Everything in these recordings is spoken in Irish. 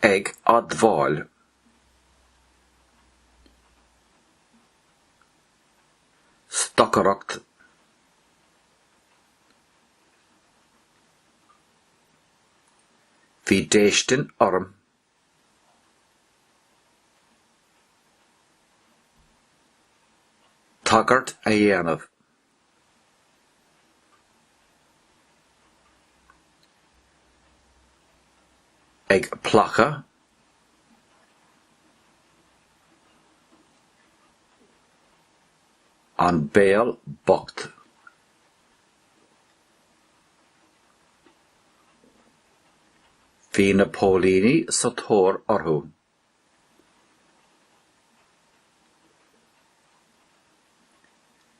ag admhail. Stocarocht. Bhí déistin orm. Tagart a dhéanamh. Ag placha. An béal bocht. Bhí na póilíní sa tóir orthu.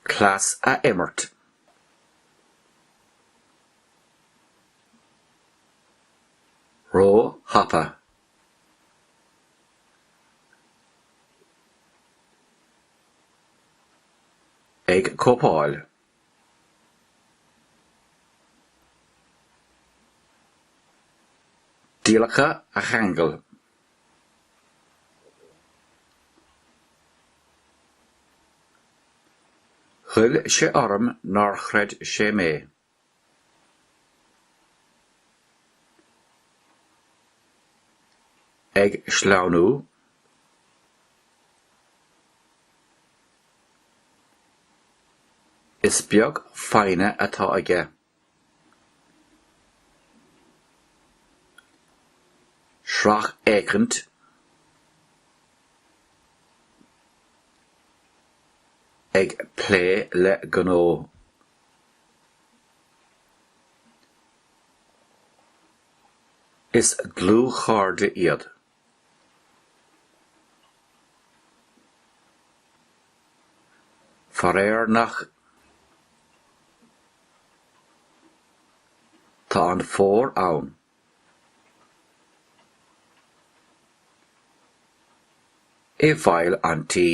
Clas a imirt. Ró hapa. Ag cópáil. Díleacha a cheangal. Chuil sé orm nár chreid sé mé. Ag sleahnú. Is beag faine atá aige. Srach éicint. Ag plé le gnó. Is glú chairde iad. Foréarnach. Tá an fór ann. I bhfeidhm an tí.